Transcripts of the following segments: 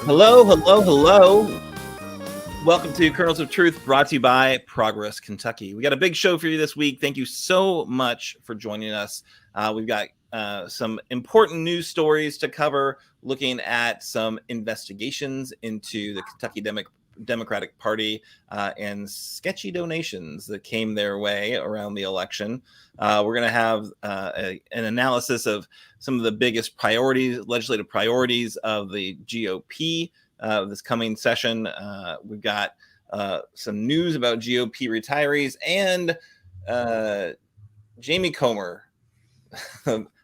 Hello, hello, hello. Welcome to Kernels of Truth, brought to you by Progress Kentucky. We got a big show for you this week. Thank you so much for joining us. We've got some important news stories to cover, looking at some investigations into the Kentucky Democratic Party and sketchy donations that came their way around the election. We're going to have an analysis of some of the biggest legislative priorities of the GOP this coming session. We've got some news about GOP retirees and Jamie Comer.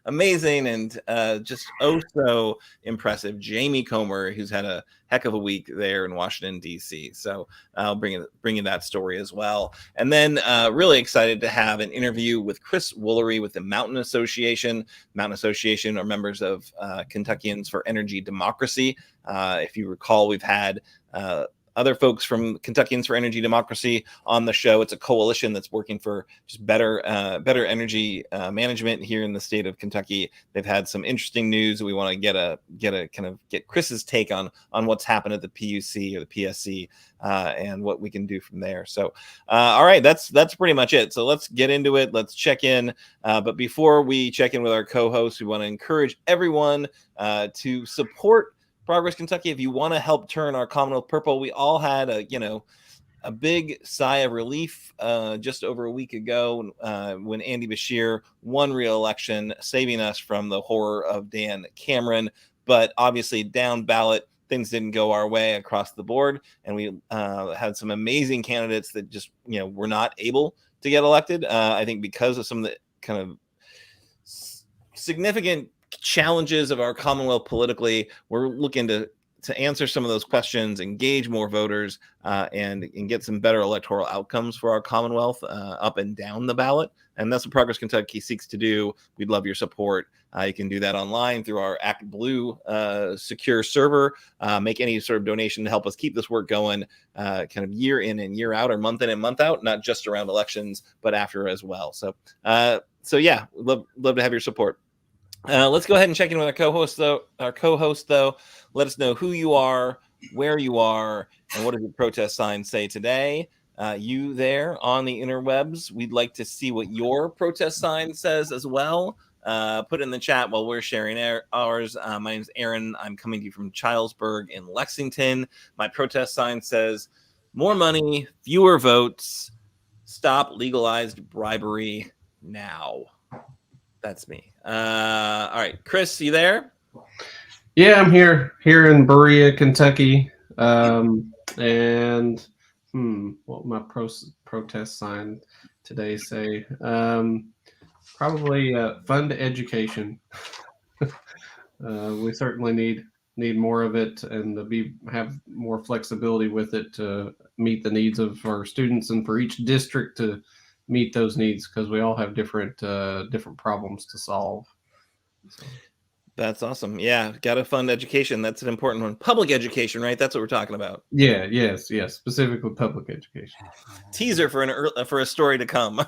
Amazing and just so impressive. Jamie Comer, who's had a heck of a week there in Washington, D.C. So I'll bring you that story as well. And then really excited to have an interview with Chris Woolery with the Mountain Association. Mountain Association are members of Kentuckians for Energy Democracy. If you recall, we've had other folks from Kentuckians for Energy Democracy on the show. It's a coalition that's working for just better energy management here in the state of Kentucky. They've had some interesting news. We want to get Chris's take on what's happened at the PUC or the PSC and what we can do from there. So, all right, that's pretty much it. So let's get into it. Let's check in. But before we check in with our co-hosts, we want to encourage everyone to support Progress Kentucky. If you want to help turn our Commonwealth purple, we all had a big sigh of relief just over a week ago when Andy Beshear won re-election, saving us from the horror of Dan Cameron. But obviously down ballot, things didn't go our way across the board, and we had some amazing candidates that just were not able to get elected. I think because of some of the kind of significant challenges of our Commonwealth politically. We're looking to answer some of those questions, engage more voters, and get some better electoral outcomes for our Commonwealth up and down the ballot. And that's what Progress Kentucky seeks to do. We'd love your support. You can do that online through our Act Blue secure server. Make any sort of donation to help us keep this work going kind of year in and year out, or month in and month out, not just around elections, but after as well. So yeah, love to have your support. Let's go ahead and check in with our co-host, though. Let us know who you are, where you are, and what does your protest sign say today. You there on the interwebs, we'd like to see what your protest sign says as well. Put it in the chat while we're sharing ours. My name is Aaron. I'm coming to you from Childsburg in Lexington. My protest sign says, more money, fewer votes, stop legalized bribery now. That's me. All right, Chris, you there? Yeah, I'm here in Berea, Kentucky. And what my protest sign today say? Probably fund education. We certainly need more of it, and to have more flexibility with it to meet the needs of our students, and for each district to meet those needs, because we all have different problems to solve. So. That's awesome. Yeah, gotta fund education. That's an important one. Public education, right? That's what we're talking about. Yeah, yes, specifically public education. Teaser for a story to come.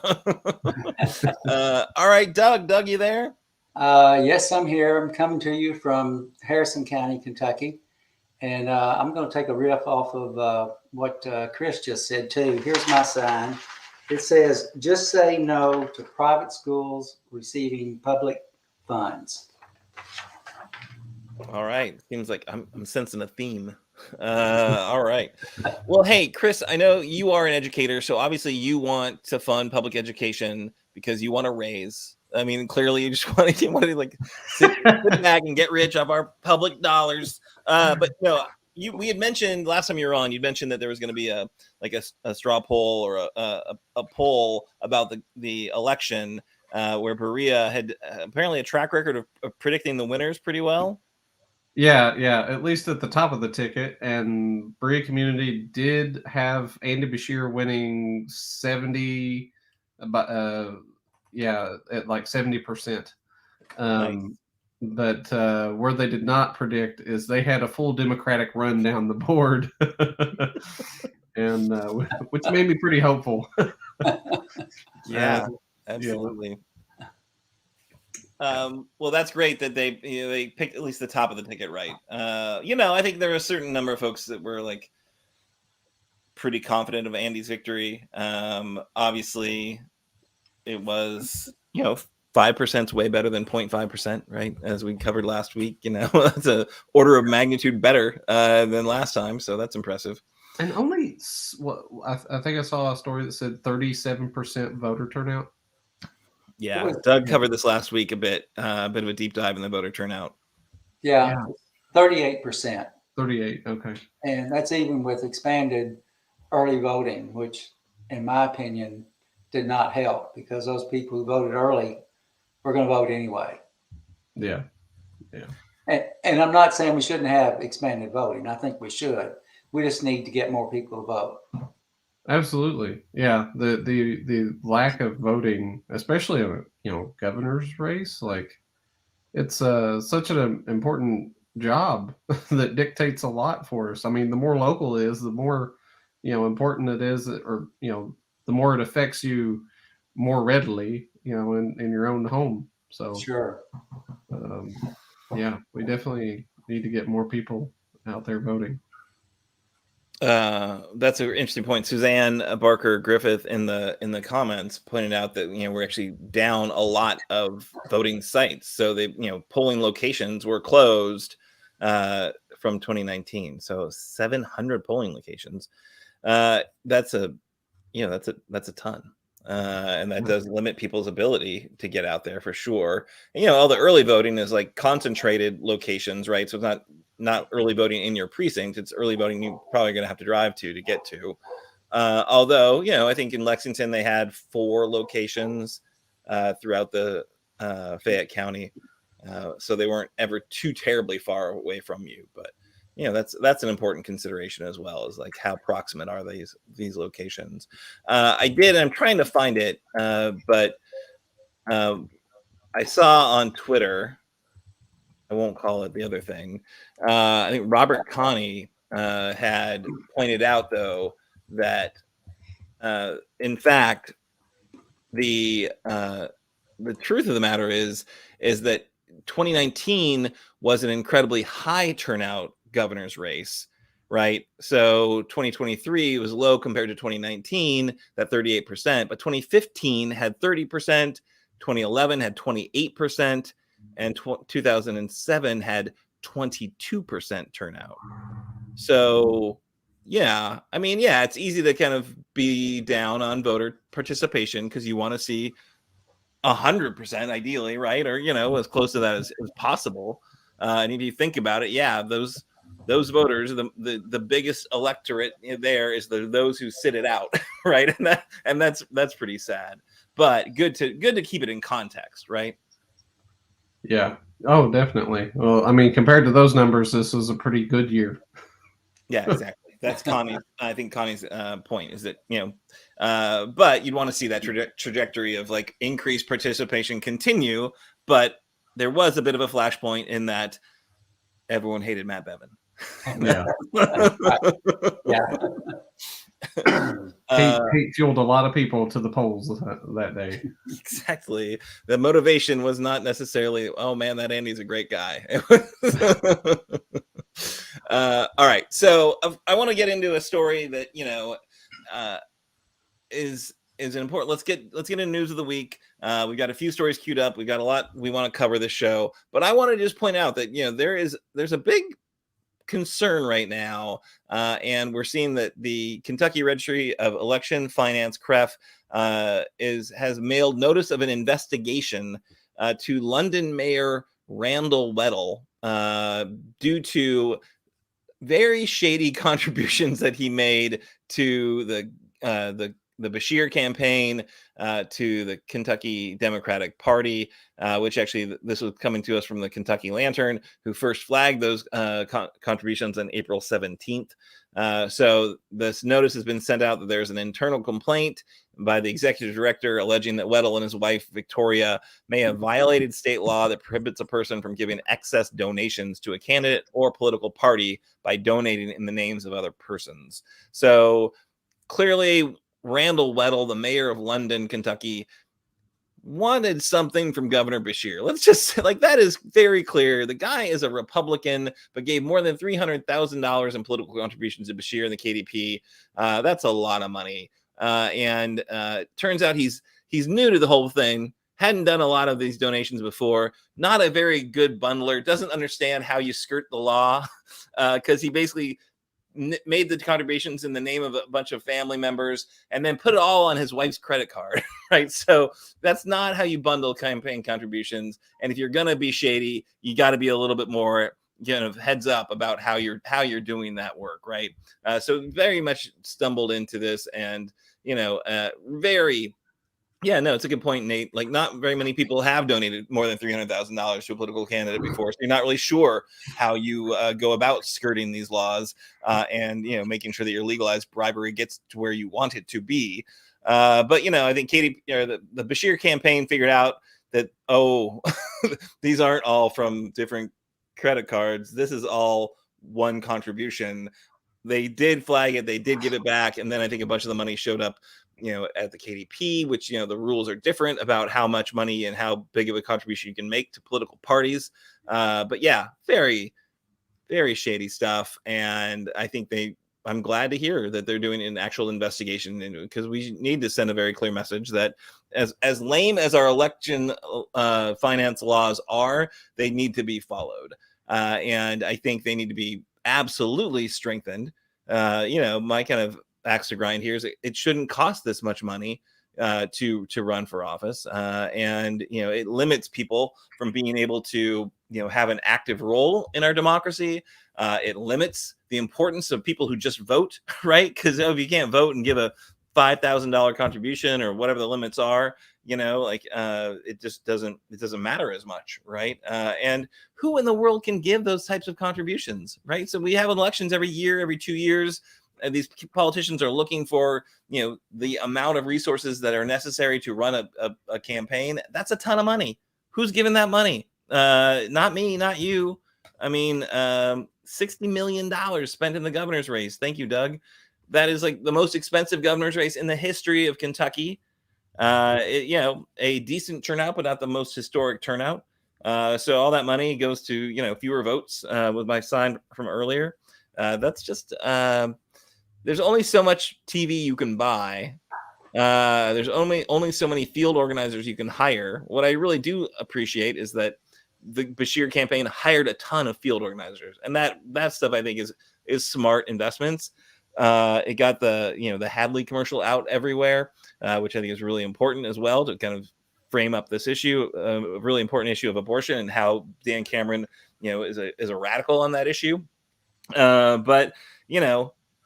All right, Doug, you there? Yes, I'm here. I'm coming to you from Harrison County, Kentucky, and I'm going to take a riff off of what Chris just said too. Here's my sign. It says, just say no to private schools receiving public funds. All right. Seems like I'm sensing a theme. All right. Well, hey, Chris, I know you are an educator, so obviously you want to fund public education because you want to raise. I mean, clearly you just want to like sit back and get rich off our public dollars. But we had mentioned last time you were on, you mentioned that there was going to be a straw poll or a poll about the election where Berea had apparently a track record of predicting the winners pretty well. Yeah, at least at the top of the ticket. And Berea community did have Andy Beshear winning 70, at like 70%. Nice. But where they did not predict is they had a full Democratic run down the board, and which made me pretty hopeful. Yeah, absolutely. Well, that's great that they picked at least the top of the ticket right. I think there are a certain number of folks that were like pretty confident of Andy's victory. Obviously, it was 5% way better than 0.5%, right? As we covered last week, it's a order of magnitude better than last time, so that's impressive. And only I think I saw a story that said 37% voter turnout. Yeah, Doug covered this last week a bit of a deep dive in the voter turnout. Yeah, 38%. 38, okay. And that's even with expanded early voting, which, in my opinion, did not help because those people who voted early were going to vote anyway. Yeah. And I'm not saying we shouldn't have expanded voting. I think we should. We just need to get more people to vote. Absolutely. Yeah. The lack of voting, especially in a governor's race, like it's such an important job that dictates a lot for us. I mean, the more local it is, the more important it is, or the more it affects you more readily, in your own home. So sure. Yeah, we definitely need to get more people out there voting. That's an interesting point. Suzanne Barker Griffith in the comments pointed out that we're actually down a lot of voting sites. So they polling locations were closed from 2019. So 700 polling locations. That's a ton. And that does limit people's ability to get out there for sure. And, all the early voting is like concentrated locations, right? So it's not early voting in your precinct. It's early voting you're probably going to have to drive to get to. Although, I think in Lexington, they had 4 locations throughout the Fayette County. So they weren't ever too terribly far away from you. But, that's an important consideration as well, is like how proximate are these locations. I'm trying to find it, but I saw on Twitter, I won't call it the other thing. I think Robert Connie had pointed out, though, that in fact, the truth of the matter is that 2019 was an incredibly high turnout governor's race, right? So 2023 was low compared to 2019, that 38%, but 2015 had 30%, 2011 had 28%, and 2007 had 22% turnout. So it's easy to kind of be down on voter participation because you want to see 100% ideally, right? Or as close to that as possible. And if you think about it, those voters, the biggest electorate there is those who sit it out, right? And that's pretty sad, but good to keep it in context, right? Yeah. Oh, definitely. Well, I mean, compared to those numbers, this was a pretty good year. Yeah, exactly. That's Connie's. I think Connie's point is that but you'd want to see that trajectory of like increased participation continue. But there was a bit of a flashpoint in that everyone hated Matt Bevin. Yeah. Yeah. Hate fueled a lot of people to the polls that day. Exactly. The motivation was not necessarily, oh man, that Andy's a great guy. All right. So I want to get into a story that, is important. Let's get into news of the week. We've got a few stories queued up. We've got a lot we want to cover this show, but I want to just point out that, there's a big concern right now, and we're seeing that the Kentucky Registry of Election Finance, CREF, has mailed notice of an investigation to London Mayor Randall Weddle due to very shady contributions that he made to the Bashir campaign, to the Kentucky Democratic Party, which actually this was coming to us from the Kentucky Lantern, who first flagged those contributions on April 17th. So this notice has been sent out that there's an internal complaint by the executive director alleging that Weddle and his wife, Victoria, may have violated state law that prohibits a person from giving excess donations to a candidate or political party by donating in the names of other persons. So clearly, Randall Weddle, the mayor of London, Kentucky, wanted something from Governor Beshear. Let's just like that is very clear. The guy is a Republican, but gave more than $300,000 in political contributions to Beshear and the KDP. That's a lot of money. And turns out he's new to the whole thing. Hadn't done a lot of these donations before. Not a very good bundler. Doesn't understand how you skirt the law because he basically made the contributions in the name of a bunch of family members and then put it all on his wife's credit card, right? So that's not how you bundle campaign contributions. And if you're going to be shady, you got to be a little bit more heads up about how you're doing that work, right? So very much stumbled into this and, very. Yeah, no, it's a good point, Nate. Like, not very many people have donated more than $300,000 to a political candidate before, so you're not really sure how you go about skirting these laws and making sure that your legalized bribery gets to where you want it to be. But I think the Beshear campaign figured out that these aren't all from different credit cards. This is all one contribution. They did flag it. They did give it back, and then I think a bunch of the money showed up at the KDP, which, the rules are different about how much money and how big of a contribution you can make to political parties. But yeah, very, very shady stuff. And I think I'm glad to hear that they're doing an actual investigation because we need to send a very clear message that as lame as our election finance laws are, they need to be followed. And I think they need to be absolutely strengthened. My kind of axe to grind here is it shouldn't cost this much money to run for office, and it limits people from being able to have an active role in our democracy. It limits the importance of people who just vote, right? Because if you can't vote and give a $5,000 contribution or whatever the limits are, it just doesn't matter as much, right? And who in the world can give those types of contributions, right? So we have elections every year, every 2 years. And these politicians are looking for, the amount of resources that are necessary to run a campaign. That's a ton of money. Who's giving that money? Not me, not you. I mean, $60 million spent in the governor's race. Thank you, Doug. That is like the most expensive governor's race in the history of Kentucky. A decent turnout, but not the most historic turnout. So all that money goes to, fewer votes with my sign from earlier. That's just... there's only so much TV you can buy. There's only so many field organizers you can hire. What I really do appreciate is that the Beshear campaign hired a ton of field organizers, and that stuff I think is smart investments. It got the Hadley commercial out everywhere, which I think is really important as well to kind of frame up this issue, a really important issue of abortion and how Dan Cameron, is a radical on that issue. But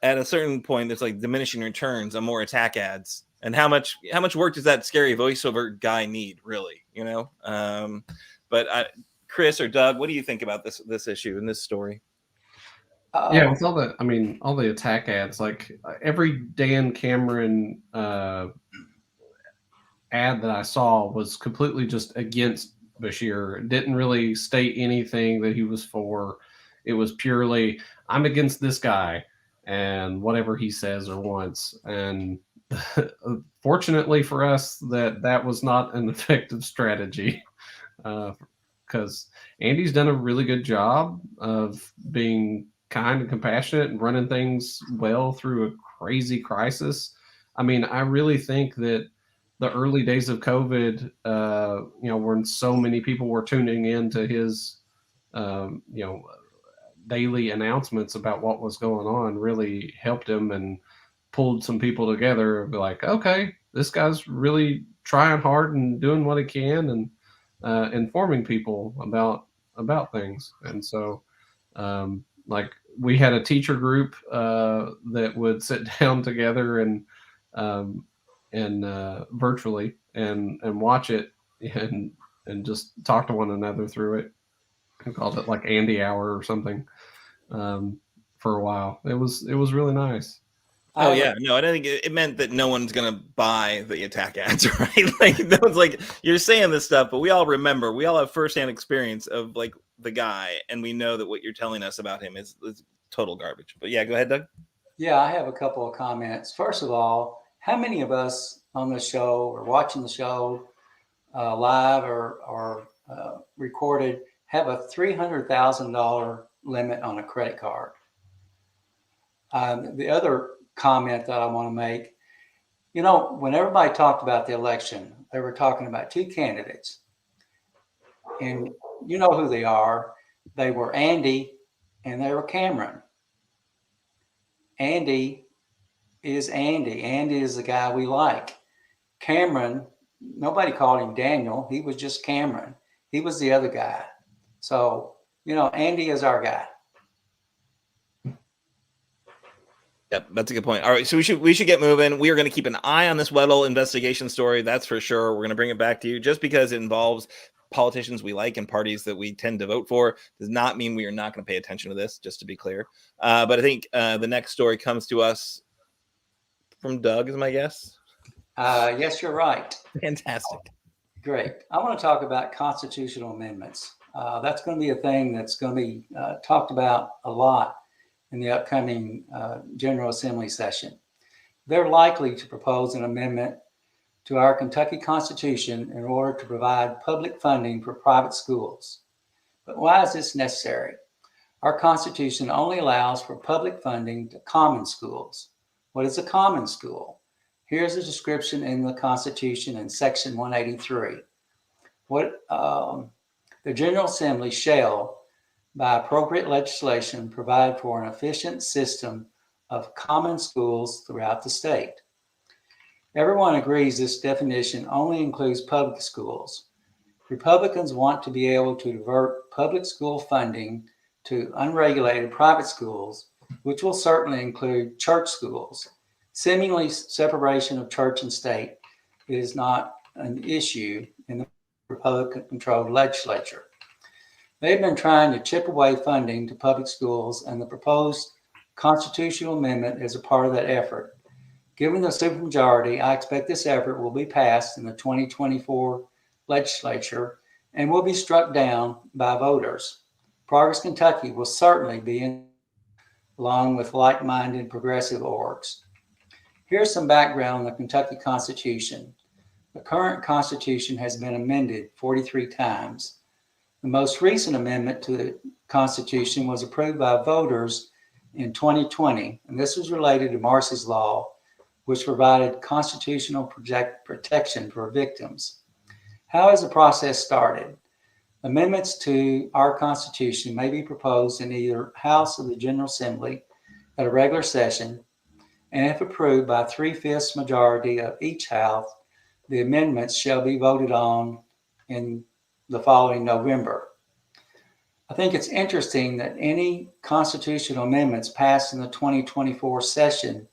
at a certain point, there's like diminishing returns on more attack ads. And how much work does that scary voiceover guy need, really? But Chris or Doug, what do you think about this issue and this story? Yeah, with all the attack ads, like every Dan Cameron ad that I saw was completely just against Beshear. It didn't really state anything that he was for. It was purely, I'm against this guy and whatever he says or wants. And fortunately for us, that was not an effective strategy, because Andy's done a really good job of being kind and compassionate and running things well through a crazy crisis. I mean, I really think that the early days of COVID, when so many people were tuning in to his, daily announcements about what was going on, really helped him and pulled some people together and be like, okay, this guy's really trying hard and doing what he can and informing people about things. And so, like we had a teacher group that would sit down together and virtually and watch it and just talk to one another through it. I called it like Andy Hour or something for a while. It was really nice. Oh yeah, no, I don't think it meant that no one's gonna buy the attack ads, right? Like no one's like, you're saying this stuff, but we all remember, we all have firsthand experience of like the guy, and we know that what you're telling us about him is total garbage. But yeah, go ahead, Doug. Yeah, I have a couple of comments. First of all, how many of us on the show or watching the show live or recorded have a $300,000 limit on a credit card. The other comment that I want to make, you know, when everybody talked about the election, they were talking about two candidates. And you know who they are. They were Andy and they were Cameron. Andy is Andy. Andy is the guy we like. Cameron, nobody called him Daniel. He was just Cameron. He was the other guy. So, you know, Andy is our guy. Yep, that's a good point. All right, so we should get moving. We are going to keep an eye on this Weddle investigation story. That's for sure. We're going to bring it back to you. Just because it involves politicians we like and parties that we tend to vote for does not mean we are not going to pay attention to this, just to be clear. But I think the next story comes to us from Doug, is my guess. Yes, you're right. Fantastic. Great. I want to talk about constitutional amendments. That's going to be a thing that's going to be talked about a lot in the upcoming General Assembly session. They're likely to propose an amendment to our Kentucky Constitution in order to provide public funding for private schools. But why is this necessary? Our Constitution only allows for public funding to common schools. What is a common school? Here's a description in the Constitution in Section 183. The General Assembly shall, by appropriate legislation, provide for an efficient system of common schools throughout the state. Everyone agrees this definition only includes public schools. Republicans want to be able to divert public school funding to unregulated private schools, which will certainly include church schools. Seemingly, separation of church and state is not an issue in the Republican-controlled legislature. They've been trying to chip away funding to public schools, and the proposed constitutional amendment is a part of that effort. Given the supermajority, I expect this effort will be passed in the 2024 legislature and will be struck down by voters. Progress Kentucky will certainly be in, along with like-minded progressive orgs. Here's some background on the Kentucky Constitution. The current Constitution has been amended 43 times. The most recent amendment to the Constitution was approved by voters in 2020, and this was related to Marsy's Law, which provided constitutional protection for victims. How has the process started? Amendments to our Constitution may be proposed in either House of the General Assembly at a regular session, and if approved by 3/5 majority of each house, the amendments shall be voted on in the following November. I think it's interesting that any constitutional amendments passed in the 2024 session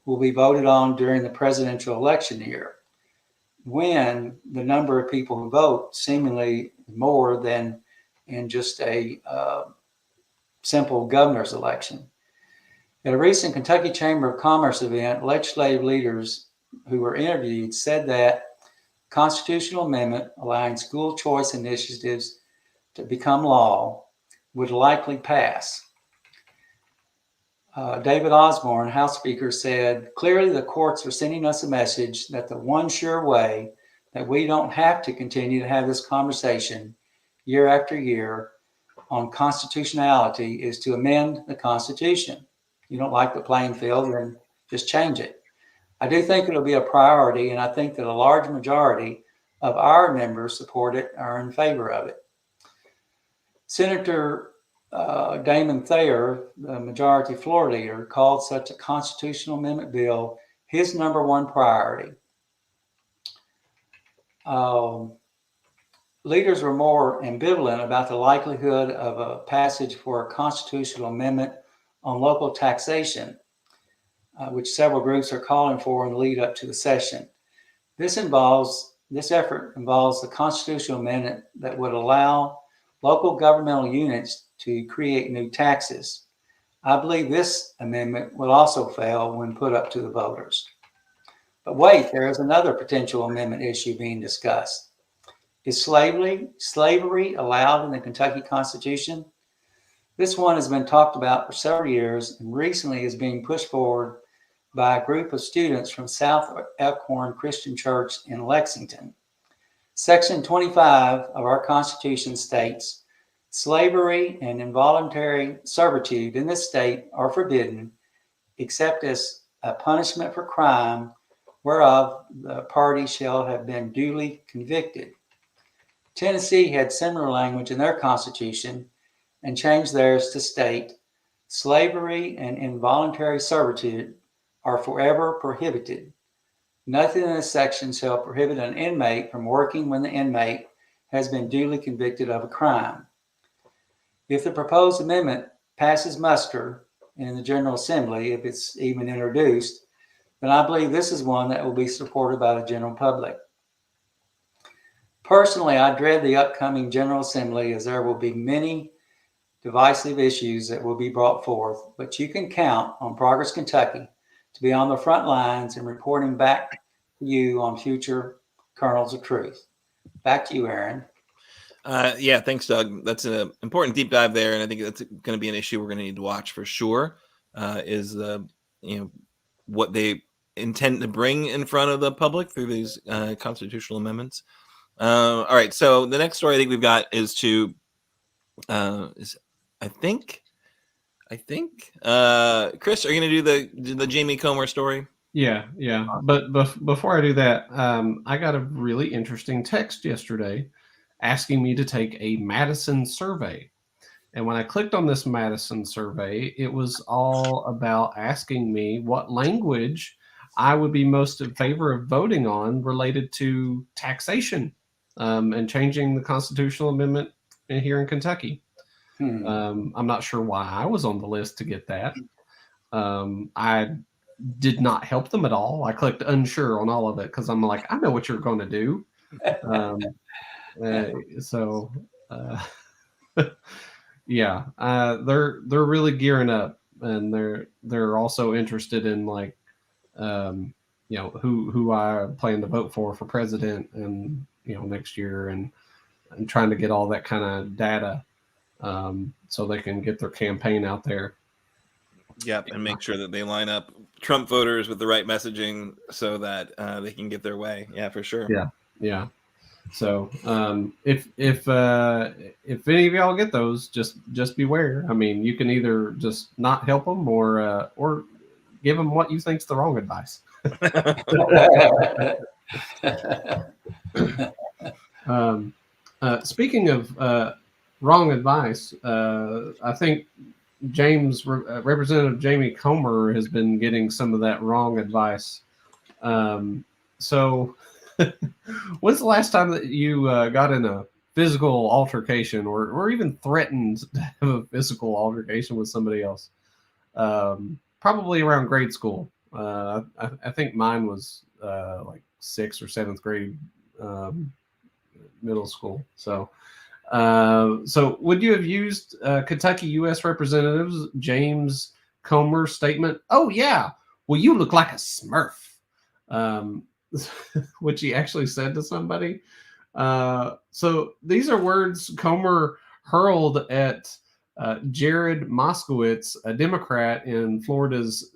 will be voted on during the presidential election year, when the number of people who vote seemingly more than in just a simple governor's election. At a recent Kentucky Chamber of Commerce event, legislative leaders who were interviewed said that constitutional amendment allowing school choice initiatives to become law would likely pass. David Osborne, House Speaker, said, "Clearly the courts are sending us a message that the one sure way that we don't have to continue to have this conversation year after year on constitutionality is to amend the Constitution. You don't like the playing field, then just change it." I do think it'll be a priority, and I think that a large majority of our members support it, are in favor of it. Senator Damon Thayer, the majority floor leader, called such a constitutional amendment bill his number one priority. Leaders were more ambivalent about the likelihood of a passage for a constitutional amendment on local taxation, which several groups are calling for in the lead up to the session. This effort involves the constitutional amendment that would allow local governmental units to create new taxes. I believe this amendment will also fail when put up to the voters. But wait, there is another potential amendment issue being discussed. Is slavery allowed in the Kentucky Constitution? This one has been talked about for several years and recently is being pushed forward by a group of students from South Elkhorn Christian Church in Lexington. Section 25 of our Constitution states, slavery and involuntary servitude in this state are forbidden, except as a punishment for crime whereof the party shall have been duly convicted. Tennessee had similar language in their Constitution and changed theirs to state, slavery and involuntary servitude are forever prohibited. Nothing in this section shall prohibit an inmate from working when the inmate has been duly convicted of a crime. If the proposed amendment passes muster in the General Assembly, if it's even introduced, then I believe this is one that will be supported by the general public. Personally, I dread the upcoming General Assembly as there will be many divisive issues that will be brought forth, but you can count on Progress Kentucky to be on the front lines and reporting back to you on future kernels of truth. Back to you, Aaron. Yeah, thanks, Doug. That's an important deep dive there, and I think that's going to be an issue we're going to need to watch for sure. Is what they intend to bring in front of the public through these constitutional amendments. All right, so the next story I think we've got is I think Chris, are you going to do the Jamie Comer story? Yeah. But before I do that, I got a really interesting text yesterday asking me to take a Madison survey. And when I clicked on this Madison survey, it was all about asking me what language I would be most in favor of voting on related to taxation and changing the constitutional amendment here in Kentucky. I'm not sure why I was on the list to get that. I did not help them at all. I clicked unsure on all of it because I'm like, I know what you're going to do. Yeah, they're really gearing up, and they're also interested in like, who I plan to vote for president, and next year, and trying to get all that kind of data, so they can get their campaign out there. Yep, and make sure that they line up Trump voters with the right messaging so that they can get their way. Yeah, for sure. Yeah. So if any of y'all get those, just beware. I mean, you can either just not help them or give them what you think's the wrong advice. Speaking of wrong advice, I think Representative Jamie Comer has been getting some of that wrong advice. So when's the last time that you got in a physical altercation or even threatened to have a physical altercation with somebody else? Probably around grade school. I think mine was like 6th or 7th grade, middle school. So would you have used Kentucky U.S. Representative James Comer's statement? Oh, yeah. Well, you look like a Smurf. Which he actually said to somebody. So these are words Comer hurled at Jared Moskowitz, a Democrat in Florida's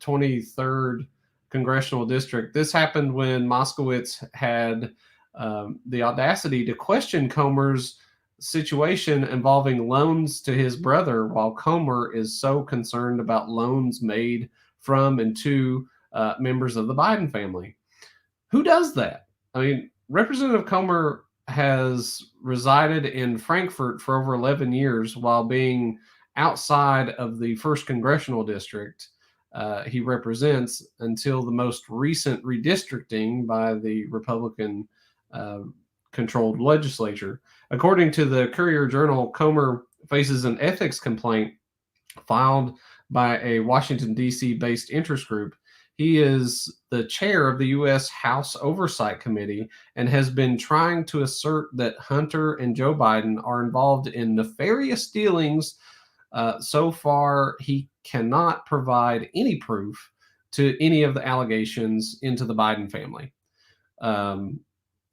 23rd congressional district. This happened when Moskowitz had the audacity to question Comer's situation involving loans to his brother, while Comer is so concerned about loans made from and to members of the Biden family. Who does that? I mean, Representative Comer has resided in Frankfort for over 11 years while being outside of the 1st Congressional District he represents until the most recent redistricting by the Republican controlled legislature. According to the Courier-Journal, Comer faces an ethics complaint filed by a Washington, D.C. based interest group. He is the chair of the U.S. House Oversight Committee and has been trying to assert that Hunter and Joe Biden are involved in nefarious dealings. So far, he cannot provide any proof to any of the allegations into the Biden family.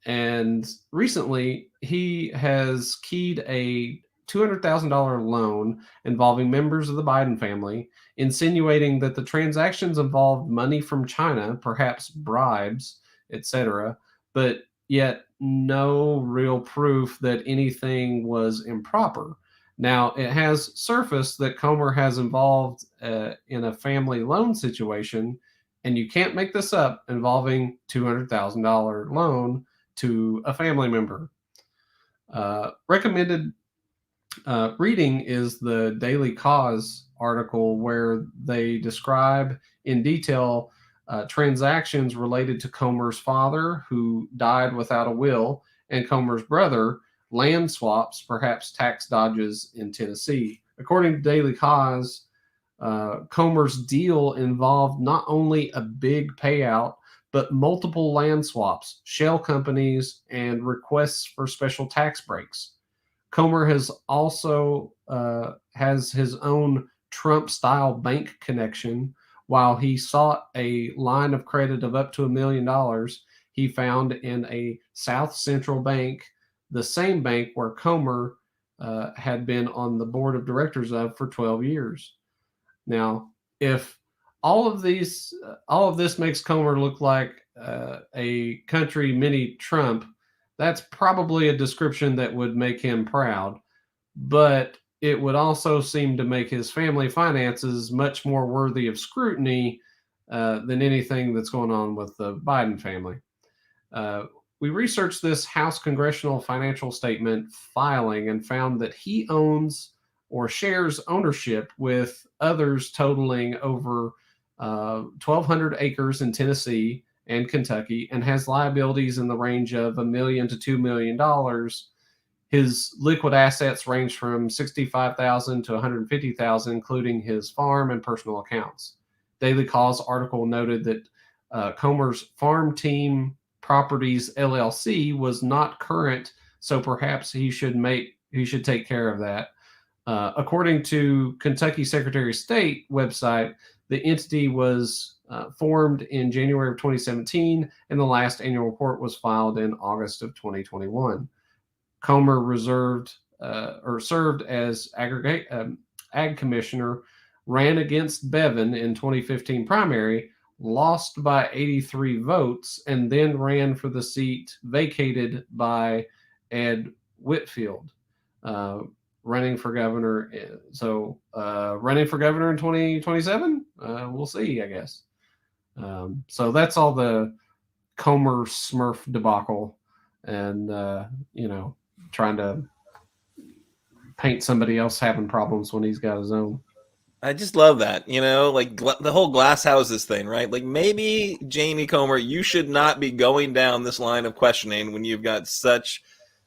And recently, he has keyed a $200,000 loan involving members of the Biden family, insinuating that the transactions involved money from China, perhaps bribes, etc. But yet no real proof that anything was improper. Now, it has surfaced that Comer has involved in a family loan situation, and you can't make this up, involving $200,000 loan to a family member. Recommended reading is the Daily Cause article, where they describe in detail transactions related to Comer's father, who died without a will, and Comer's brother, land swaps, perhaps tax dodges in Tennessee. According to Daily Cause, Comer's deal involved not only a big payout, but multiple land swaps, shell companies, and requests for special tax breaks. Comer has also has his own Trump-style bank connection. While he sought a line of credit of up to $1 million, he found in a South Central bank, the same bank where Comer had been on the board of directors of for 12 years. Now, if all of this makes Comer look like a country mini Trump, that's probably a description that would make him proud. But it would also seem to make his family finances much more worthy of scrutiny than anything that's going on with the Biden family. We researched this House Congressional Financial Statement filing and found that he owns or shares ownership with others totaling over 1,200 acres in Tennessee and Kentucky, and has liabilities in the range of $1 million to $2 million. His liquid assets range from $65,000 to $150,000, including his farm and personal accounts. Daily Cause article noted that Comer's Farm Team Properties LLC was not current, so perhaps he should take care of that. According to Kentucky Secretary of State website, the entity was formed in January of 2017, and the last annual report was filed in August of 2021. Comer served as ag commissioner, ran against Bevin in 2015 primary, lost by 83 votes, and then ran for the seat vacated by Ed Whitfield, running for governor. So running for governor in 2027, we'll see, I guess. So that's all the Comer Smurf debacle, and trying to paint somebody else having problems when he's got his own. I just love that, like the whole glass houses thing, right? Like, maybe Jamie Comer, you should not be going down this line of questioning when you've got such,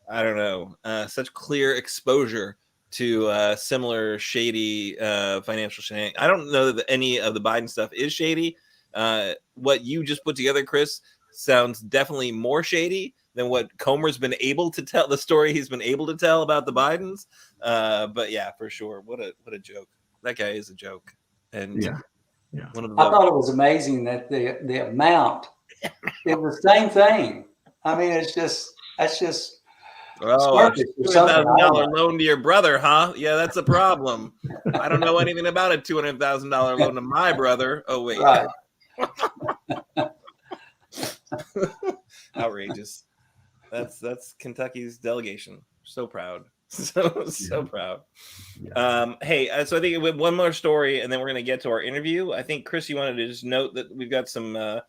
such clear exposure to similar shady financial shenanigans. I don't know that any of the Biden stuff is shady. What you just put together, Chris, sounds definitely more shady than what Comer's been able to tell, the story he's been able to tell about the Bidens. But yeah, for sure. What a joke. That guy is a joke. And yeah. I thought it was amazing that the amount, it was the same thing. I mean, that's just $200,000 loan to your brother, huh? Yeah, that's a problem. I don't know anything about a $200,000 loan to my brother. Oh wait, right. Outrageous. That's Kentucky's delegation. So proud. So proud. Yeah. Hey, so I think we have one more story, and then we're going to get to our interview. I think, Chris, you wanted to just note that we've got some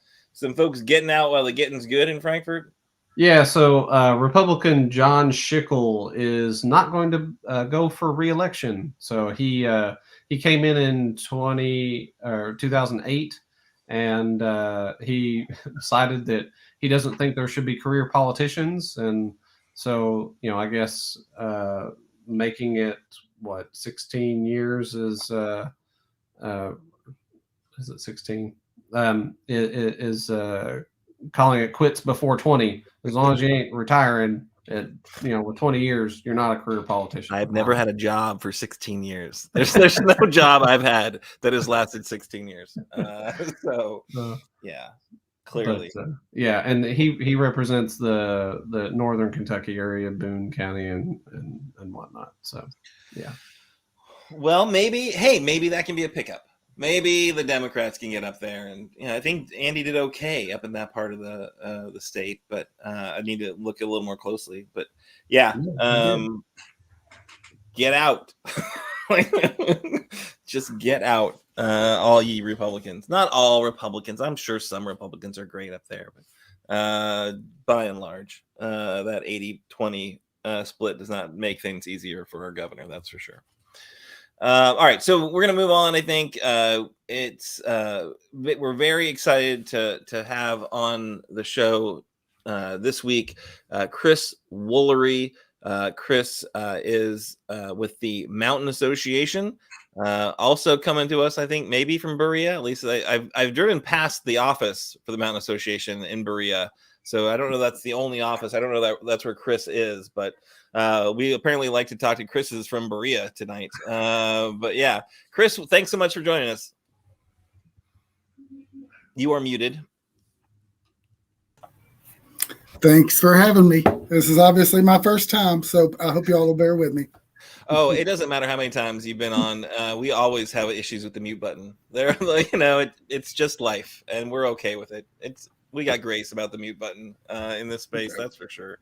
folks getting out while the getting's good in Frankfort. Yeah, so Republican John Schickel is not going to go for re-election. So he came in 2008, and he decided that he doesn't think there should be career politicians, and so I guess making it 16 years is it 16? Is calling it quits before 20. As long as you ain't retiring at with 20 years, you're not a career politician. I've never had a job for 16 years. There's no job I've had that has lasted 16 years. Yeah, clearly. But, yeah, and he represents the northern Kentucky area, Boone County and whatnot. So yeah. Well, maybe that can be a pickup. maybe the Democrats can get up there, and I think Andy did okay up in that part of the state, but I need to look a little more closely. But yeah, get out, just get out, all ye Republicans. Not all Republicans. I'm sure some Republicans are great up there, but by and large, that 80-20 split does not make things easier for our governor. That's for sure. All right, so we're gonna move on. I think we're very excited to have on the show this week Chris Woolery. Chris is with the Mountain Association. Also coming to us, I think maybe from Berea. At least I've driven past the office for the Mountain Association in Berea, so I don't know that's the only office. I don't know that's where Chris is, but we apparently like to talk to Chris's from Berea tonight. But yeah, Chris, thanks so much for joining us. You are muted. Thanks for having me. This is obviously my first time, so I hope you all will bear with me. Oh, it doesn't matter how many times you've been on. We always have issues with the mute button. There, it's just life, and we're okay with it. We got grace about the mute button in this space, that's for sure.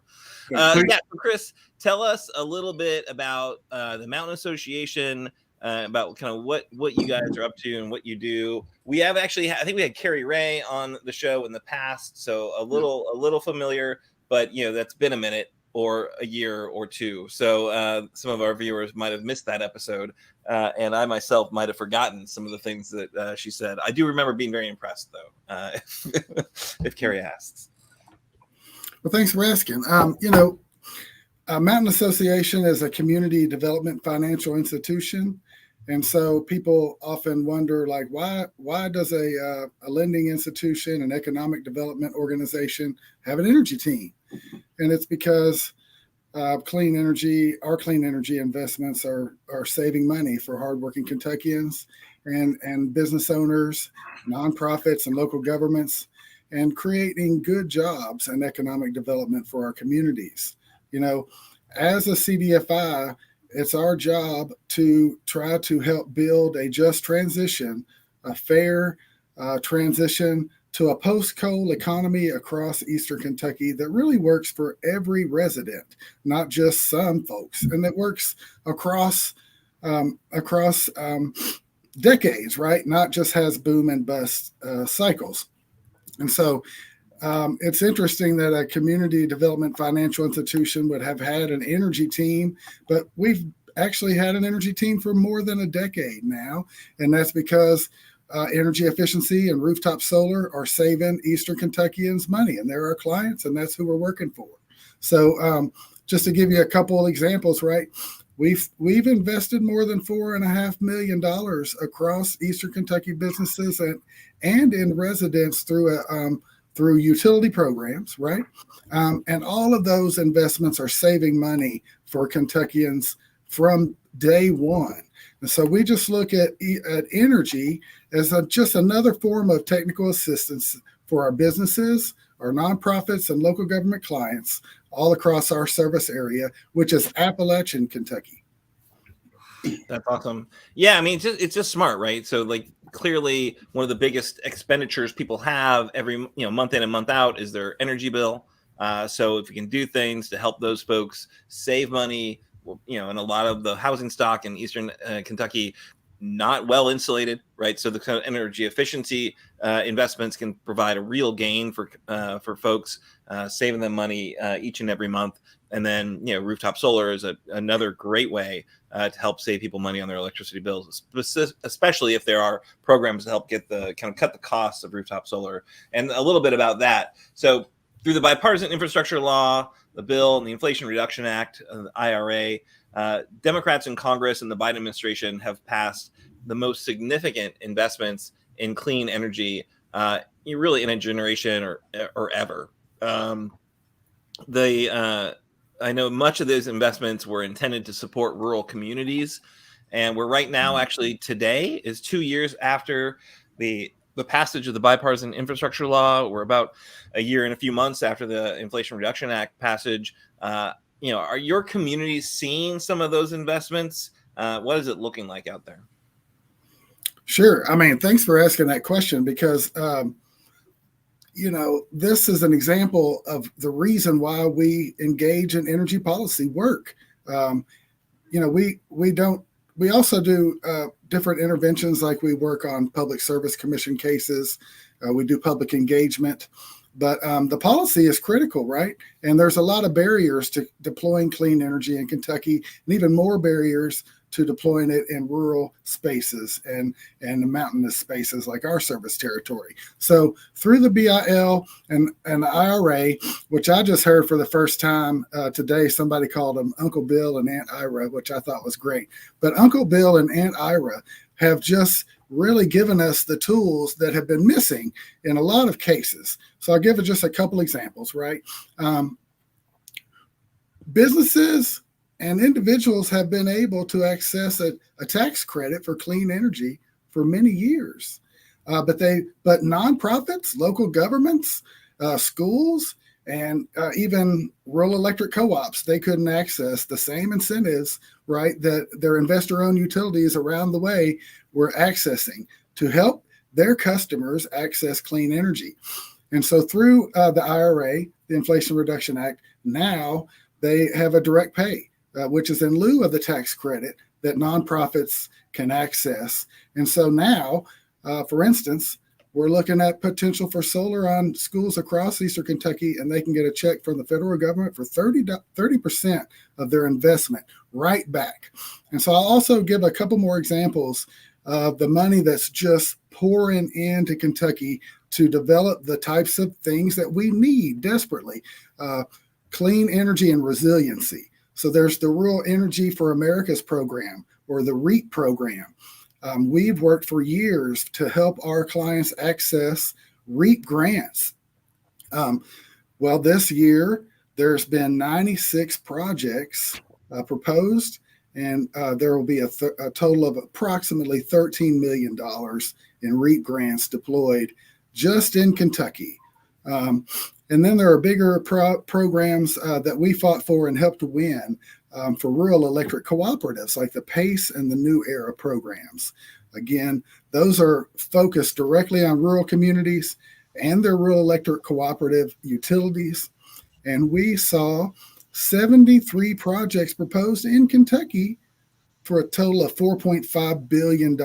So Chris, tell us a little bit about the Mountain Association, about kind of what you guys are up to and what you do. We have actually, I think we had Carrie Ray on the show in the past, so a little familiar, but that's been a minute or a year or two. So some of our viewers might have missed that episode, and I myself might have forgotten some of the things that she said. I do remember being very impressed, though, if Carrie asks. Well, thanks for asking. Mountain Association is a community development financial institution. And so people often wonder, like, why does a lending institution, an economic development organization, have an energy team? And it's because our clean energy investments are saving money for hardworking Kentuckians and business owners, nonprofits, and local governments, and creating good jobs and economic development for our communities. As a CDFI, it's our job to try to help build a just transition, a fair transition to a post-coal economy across Eastern Kentucky that really works for every resident, not just some folks, and that works across decades, right? Not just has boom and bust cycles. And so it's interesting that a community development financial institution would have had an energy team, but we've actually had an energy team for more than a decade now. And that's because energy efficiency and rooftop solar are saving Eastern Kentuckians money, and they're our clients, and that's who we're working for. So just to give you a couple of examples, right? We've invested more than $4.5 million across Eastern Kentucky businesses and in residents through utility programs, right? And all of those investments are saving money for Kentuckians from day one. And so we just look at energy as just another form of technical assistance for our businesses, our nonprofits, and local government clients all across our service area, which is Appalachian Kentucky. That's awesome. Yeah, I mean, it's just smart, right? So, like, clearly, one of the biggest expenditures people have every month in and month out is their energy bill. So, if we can do things to help those folks save money, and a lot of the housing stock in Eastern Kentucky not well insulated, right? So the kind of energy efficiency investments can provide a real gain for folks, saving them money each and every month. And then, rooftop solar is another great way to help save people money on their electricity bills, especially if there are programs to help cut the costs of rooftop solar. And a little bit about that. So through the bipartisan infrastructure law, the bill, and the Inflation Reduction Act, the IRA, Democrats in Congress and the Biden administration have passed the most significant investments in clean energy, really in a generation or ever. I know much of those investments were intended to support rural communities, and we're right now, actually today is 2 years after the passage of the bipartisan infrastructure law. We're about a year and a few months after the Inflation Reduction Act passage. Are your communities seeing some of those investments? What is it looking like out there? Sure. I mean, thanks for asking that question because, this is an example of the reason why we engage in energy policy work. Um, we also do different interventions, like we work on public service commission cases. We do public engagement, but the policy is critical, right? And there's a lot of barriers to deploying clean energy in Kentucky, and even more barriers to deploying it in rural spaces and mountainous spaces like our service territory. So through the BIL and the IRA, which I just heard for the first time today, somebody called them Uncle Bill and Aunt Ira, which I thought was great. But Uncle Bill and Aunt Ira have just really given us the tools that have been missing in a lot of cases. So I'll give it just a couple examples, right? Businesses and individuals have been able to access a tax credit for clean energy for many years. But nonprofits, local governments, schools, and even rural electric co-ops, they couldn't access the same incentives, right, that their investor-owned utilities around the way were accessing to help their customers access clean energy. And so through the IRA, the Inflation Reduction Act, now they have a direct pay, which is in lieu of the tax credit that nonprofits can access. And so now, for instance, we're looking at potential for solar on schools across Eastern Kentucky, and they can get a check from the federal government for 30% of their investment right back. And so I'll also give a couple more examples of the money that's just pouring into Kentucky to develop the types of things that we need desperately. Clean energy and resiliency. So there's the Rural Energy for America's program, or the REAP program. We've worked for years to help our clients access REAP grants. Well, this year, there's been 96 projects proposed, and there will be a total of approximately $13 million in REAP grants deployed just in Kentucky. And then there are bigger programs that we fought for and helped win for rural electric cooperatives, like the PACE and the New Era programs. Again, those are focused directly on rural communities and their rural electric cooperative utilities. And we saw 73 projects proposed in Kentucky for a total of $4.5 billion.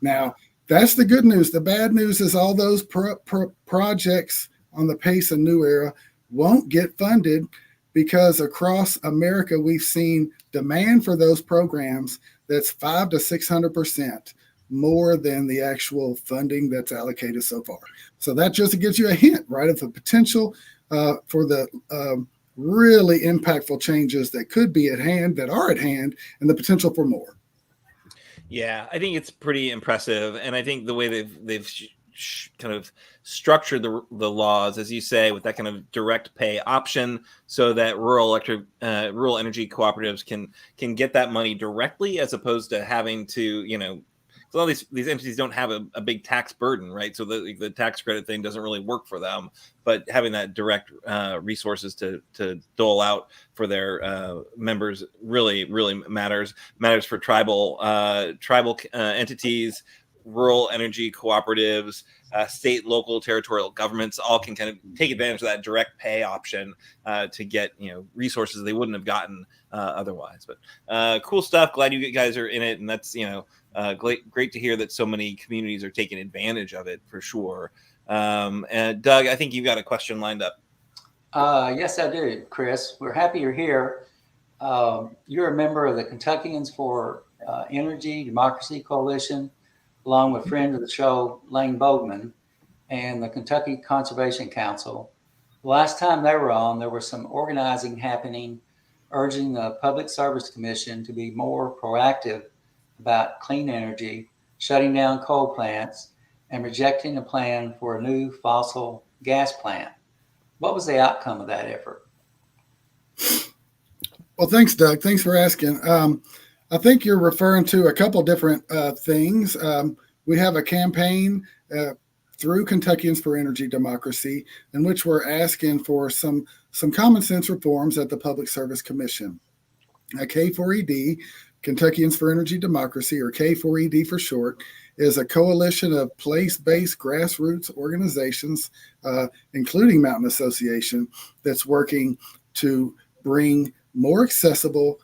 Now, that's the good news. The bad news is all those projects on the PACE and New Era won't get funded because across America, we've seen demand for those programs that's 500 to 600% more than the actual funding that's allocated so far. So that just gives you a hint, right, of the potential for the really impactful changes that could be at hand, that are at hand, and the potential for more. Yeah, I think it's pretty impressive, and I think the way they've kind of structured the laws, as you say, with that kind of direct pay option, so that rural energy cooperatives can get that money directly, as opposed to having to, so all these entities don't have a big tax burden, right? So the tax credit thing doesn't really work for them, but having that direct resources to dole out for their members really matters for tribal entities, rural energy cooperatives, state, local, territorial governments. All can kind of take advantage of that direct pay option to get resources they wouldn't have gotten otherwise. But cool stuff. Glad you guys are in it, and that's great to hear that so many communities are taking advantage of it, for sure. And Doug, I think you've got a question lined up. Yes, I do, Chris. We're happy you're here. You're a member of the Kentuckians for Energy Democracy Coalition, along with friend of the show, Lane Bodeman, and the Kentucky Conservation Council. The last time they were on, there was some organizing happening, urging the Public Service Commission to be more proactive about clean energy, shutting down coal plants, and rejecting a plan for a new fossil gas plant. What was the outcome of that effort? Well, thanks, Doug. Thanks for asking. I think you're referring to a couple different things. We have a campaign through Kentuckians for Energy Democracy, in which we're asking for some common sense reforms at the Public Service Commission. K4ED Kentuckians for Energy Democracy, or K4ED for short, is a coalition of place-based grassroots organizations, including Mountain Association, that's working to bring more accessible,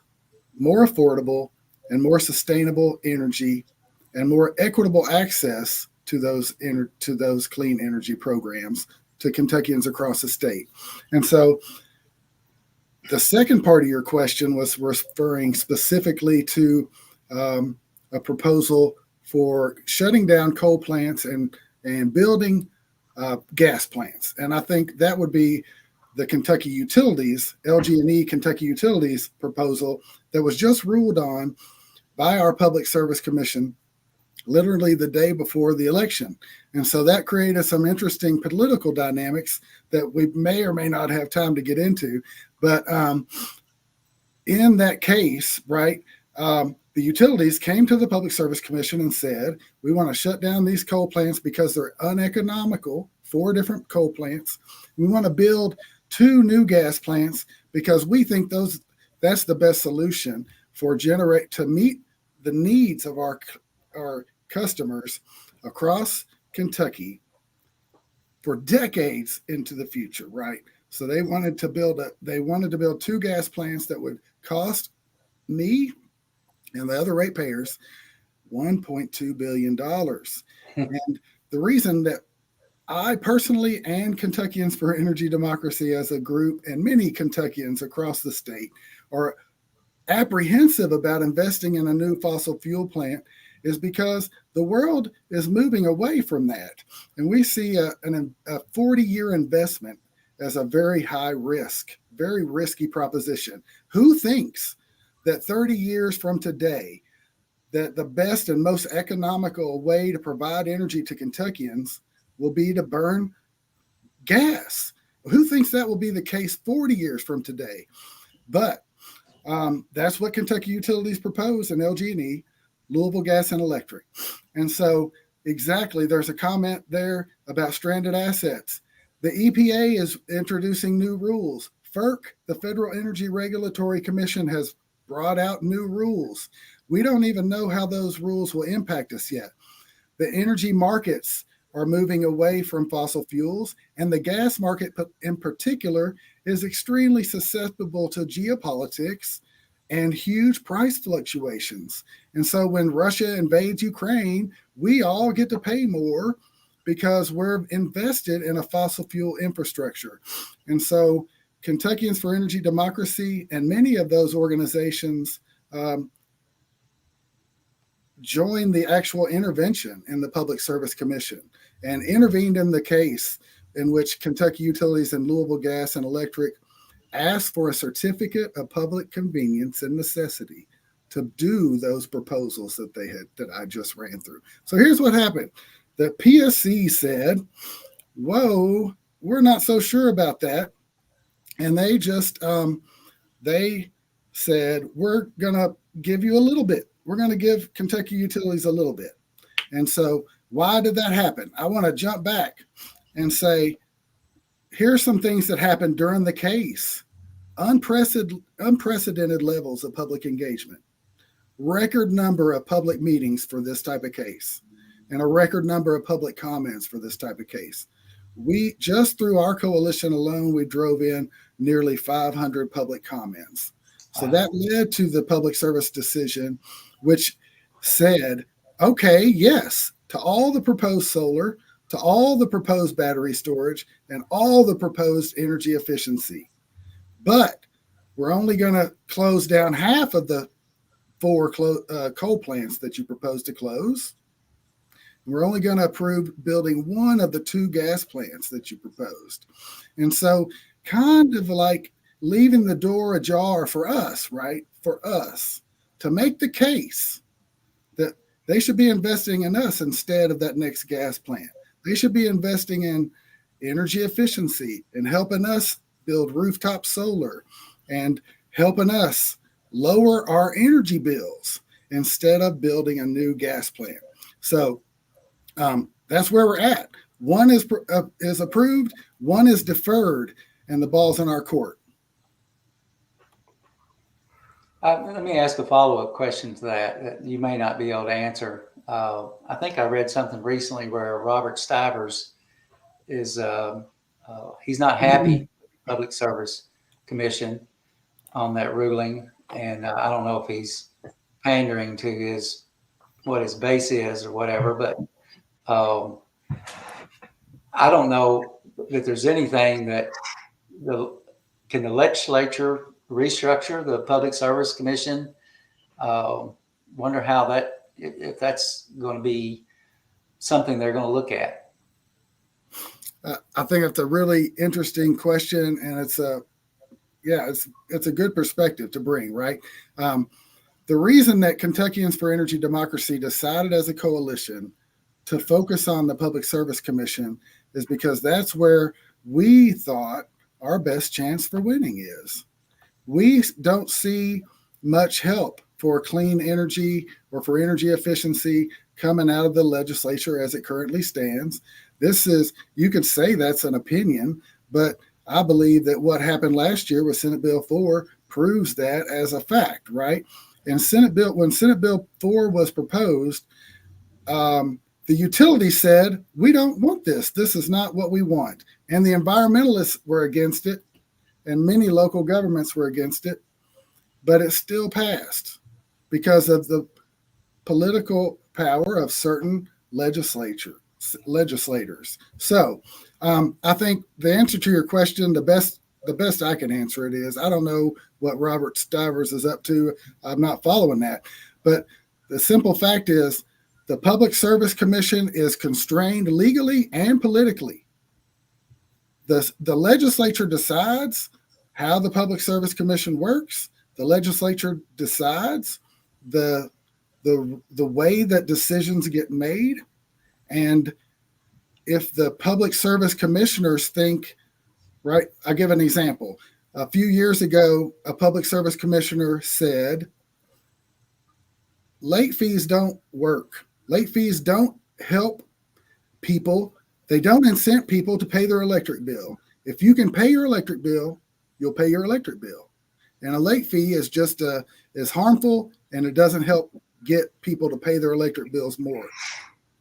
more affordable, and more sustainable energy and more equitable access to those clean energy programs to Kentuckians across the state. And so the second part of your question was referring specifically to a proposal for shutting down coal plants and building gas plants. And I think that would be the Kentucky Utilities, LG&E Kentucky Utilities proposal that was just ruled on by our Public Service Commission literally the day before the election. And so that created some interesting political dynamics that we may or may not have time to get into. But in that case, right, the utilities came to the Public Service Commission and said, we want to shut down these coal plants because they're uneconomical, 4 different coal plants. We want to build 2 new gas plants because we think that's the best solution to meet the needs of our customers across Kentucky for decades into the future, right? So they wanted to build 2 gas plants that would cost me and the other ratepayers $1.2 billion. And the reason that I personally and Kentuckians for Energy Democracy as a group and many Kentuckians across the state are apprehensive about investing in a new fossil fuel plant is because the world is moving away from that. And we see a 40-year investment as a very high risk, very risky proposition. Who thinks that 30 years from today, that the best and most economical way to provide energy to Kentuckians will be to burn gas? Who thinks that will be the case 40 years from today? But that's what Kentucky Utilities proposed and LG&E, Louisville Gas and Electric. And so exactly, there's a comment there about stranded assets. The EPA is introducing new rules. FERC, the Federal Energy Regulatory Commission, has brought out new rules. We don't even know how those rules will impact us yet. The energy markets are moving away from fossil fuels, and the gas market in particular is extremely susceptible to geopolitics and huge price fluctuations. And so when Russia invades Ukraine, we all get to pay more because we're invested in a fossil fuel infrastructure. And so Kentuckians for Energy Democracy and many of those organizations joined the actual intervention in the Public Service Commission and intervened in the case in which Kentucky Utilities and Louisville Gas and Electric asked for a certificate of public convenience and necessity to do those proposals that I just ran through. So here's what happened. The PSC said, whoa, we're not so sure about that. And they just, they said, we're going to give you a little bit. We're going to give Kentucky Utilities a little bit. And so why did that happen? I want to jump back and say, here's some things that happened during the case. Unprecedented levels of public engagement, record number of public meetings for this type of case, and a record number of public comments for this type of case. We just through our coalition alone, we drove in nearly 500 public comments. So that led to the public service decision, which said, okay, yes, to all the proposed solar, to all the proposed battery storage, and all the proposed energy efficiency. But we're only going to close down half of the 4 coal plants that you propose to close. We're only going to approve building 1 of the 2 gas plants that you proposed. And so kind of like leaving the door ajar for us, right? For us to make the case that they should be investing in us instead of that next gas plant. They should be investing in energy efficiency and helping us build rooftop solar and helping us lower our energy bills instead of building a new gas plant. So that's where we're at. 1 is approved, 1 is deferred, and the ball's in our court. Let me ask a follow-up question to that you may not be able to answer. I think I read something recently where Robert Stivers is he's not happy with the Public Service Commission on that ruling, and I don't know if he's pandering to what his base is or whatever, but I don't know that there's anything that can the legislature restructure the Public Service Commission? Wonder how if that's going to be something they're going to look at. I think it's a really interesting question, and it's a good perspective to bring, right? The reason that Kentuckians for Energy Democracy decided as a coalition to focus on the Public Service Commission is because that's where we thought our best chance for winning is. We don't see much help for clean energy or for energy efficiency coming out of the legislature as it currently stands. You could say that's an opinion, but I believe that what happened last year with Senate Bill 4 proves that as a fact, right? And when Senate Bill 4 was proposed, the utilities said, we don't want this. This is not what we want. And the environmentalists were against it, and many local governments were against it, but it still passed because of the political power of certain legislators. So I think the answer to your question, the best I can answer it is, I don't know what Robert Stivers is up to. I'm not following that. But the simple fact is the Public Service Commission is constrained legally and politically. The legislature decides how the Public Service Commission works. The legislature decides the way that decisions get made. And if the public service commissioners think, right, I'll give an example. A few years ago, a public service commissioner said, late fees don't work. Late fees don't help people. They don't incent people to pay their electric bill. If you can pay your electric bill, you'll pay your electric bill. And a late fee is just is harmful, and it doesn't help get people to pay their electric bills more.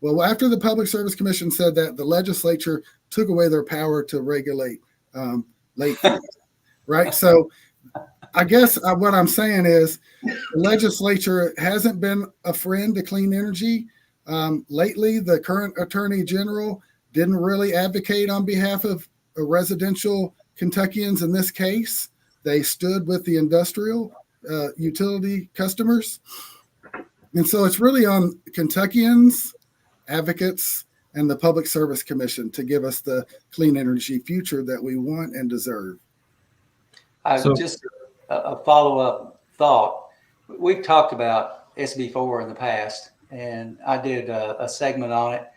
Well, after the Public Service Commission said that, the legislature took away their power to regulate late fees, right? So I guess what I'm saying is the legislature hasn't been a friend to clean energy. Lately, the current Attorney General didn't really advocate on behalf of residential Kentuckians in this case. They stood with the industrial utility customers. And so it's really on Kentuckians, advocates, and the Public Service Commission to give us the clean energy future that we want and deserve. Just a follow-up thought. We've talked about SB4 in the past, and I did a segment on it,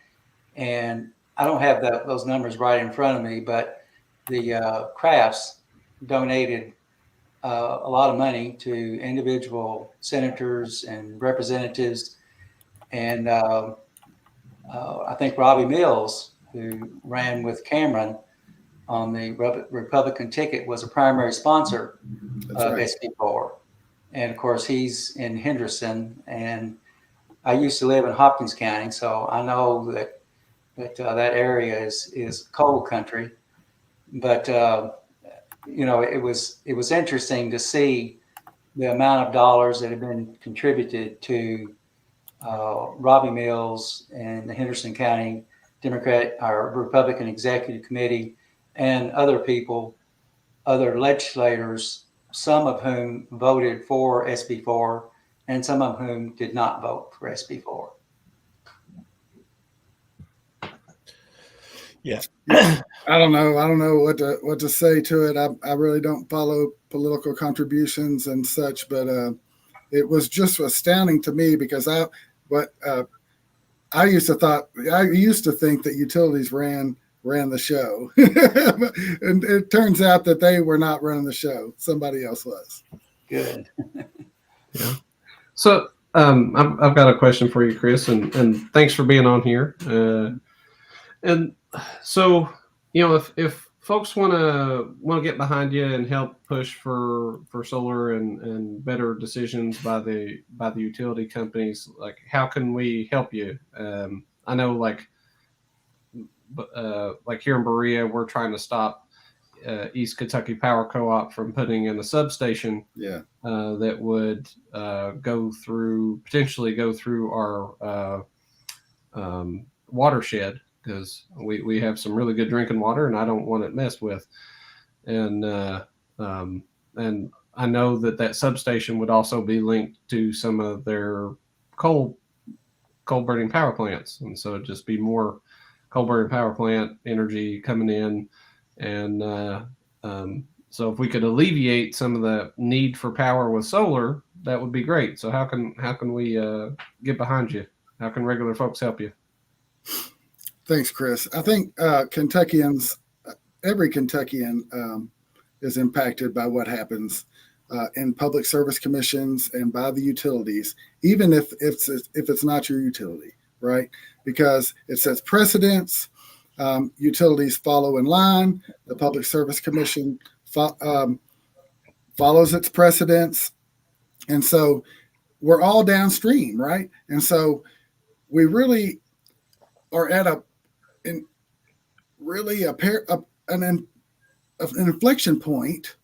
and I don't have those numbers right in front of me, but the Crafts donated a lot of money to individual senators and representatives, and I think Robbie Mills, who ran with Cameron on the Republican ticket, was a primary sponsor of SB4. And of course, he's in Henderson, and I used to live in Hopkins County, so I know that that area is coal country. But it was interesting to see the amount of dollars that have been contributed to Robbie Mills and the Henderson County Republican Executive Committee and other people, other legislators, some of whom voted for SB4 and some of whom did not vote for SB4. Yeah. I don't know what to say to it. I really don't follow political contributions and such, but it was just astounding to me because I used to think that utilities ran the show, and it turns out that they were not running the show. Somebody else was. Good. Yeah. So I've got a question for you, Chris, and thanks for being on here. And so, if folks want to get behind you and help push for solar and better decisions by the utility companies, like how can we help you? I know like here in Berea, we're trying to stop East Kentucky Power Co-op from putting in a substation that would potentially go through our watershed, because we have some really good drinking water and I don't want it messed with. And I know that substation would also be linked to some of their coal burning power plants. And so it'd just be more coal burning power plant energy coming in. And so if we could alleviate some of the need for power with solar, that would be great. So how can we get behind you? How can regular folks help you? Thanks, Chris. I think Kentuckians, every Kentuckian is impacted by what happens in public service commissions and by the utilities, even if it's not your utility, right? Because it sets precedents. Utilities follow in line. The Public Service Commission follows its precedents. And so we're all downstream, right? And so we really are at an inflection point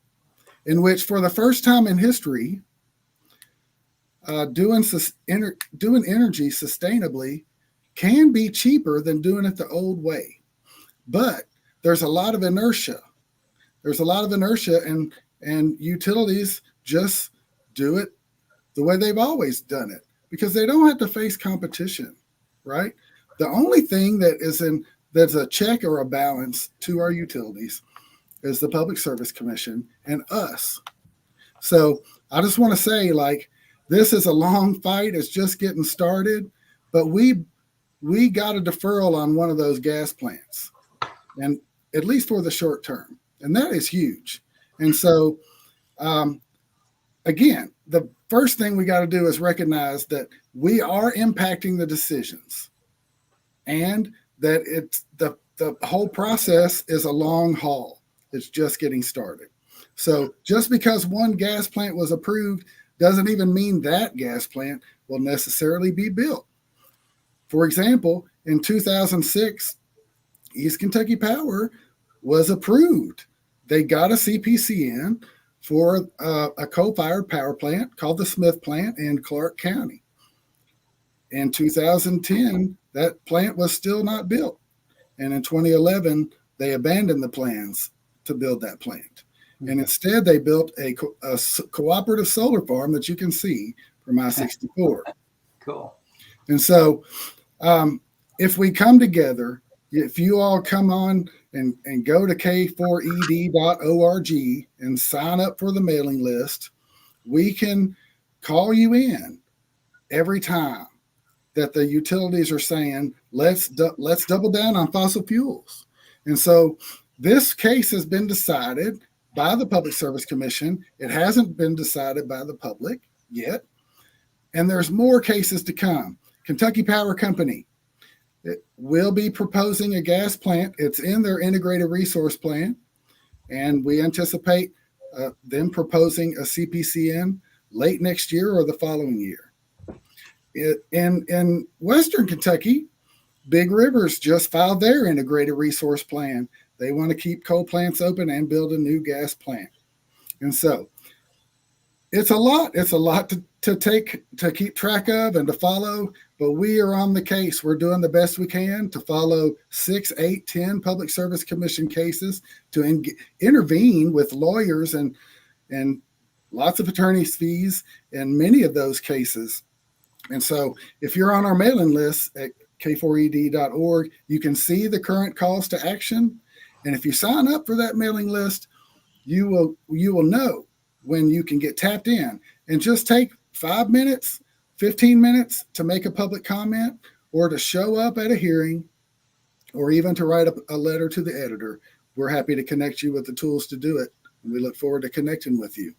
in which, for the first time in history, doing energy sustainably can be cheaper than doing it the old way. But there's a lot of inertia. And utilities just do it the way they've always done it because they don't have to face competition, right? The only thing that's a check or a balance to our utilities is the Public Service Commission and us. So I just want to say, like, this is a long fight. It's just getting started, but we got a deferral on one of those gas plants, and at least for the short term. And that is huge. And so, again, the first thing we got to do is recognize that we are impacting the decisions and that it's the whole process is a long haul. It's just getting started. So just because one gas plant was approved doesn't even mean that gas plant will necessarily be built. For example, in 2006, East Kentucky Power was approved. They got a CPCN for a coal-fired power plant called the Smith plant in Clark County. In 2010, that plant was still not built. And in 2011, they abandoned the plans to build that plant. And instead, they built a cooperative solar farm that you can see from I-64. Cool. And so if we come together, if you all come on and go to k4ed.org and sign up for the mailing list, we can call you in every time that the utilities are saying, let's double down on fossil fuels. And so this case has been decided by the Public Service Commission. It hasn't been decided by the public yet. And there's more cases to come. Kentucky Power Company, it will be proposing a gas plant. It's in their integrated resource plan. And we anticipate them proposing a CPCN late next year or the following year. In Western Kentucky, Big Rivers just filed their integrated resource plan. They want to keep coal plants open and build a new gas plant. And so it's a lot. It's a lot to keep track of and to follow, but we are on the case. We're doing the best we can to follow 6, 8, 10 Public Service Commission cases, to intervene with lawyers and lots of attorney's fees in many of those cases. And so if you're on our mailing list at k4ed.org, you can see the current calls to action. And if you sign up for that mailing list, you will know when you can get tapped in. And just take 5 minutes, 15 minutes to make a public comment or to show up at a hearing or even to write a letter to the editor. We're happy to connect you with the tools to do it. And we look forward to connecting with you.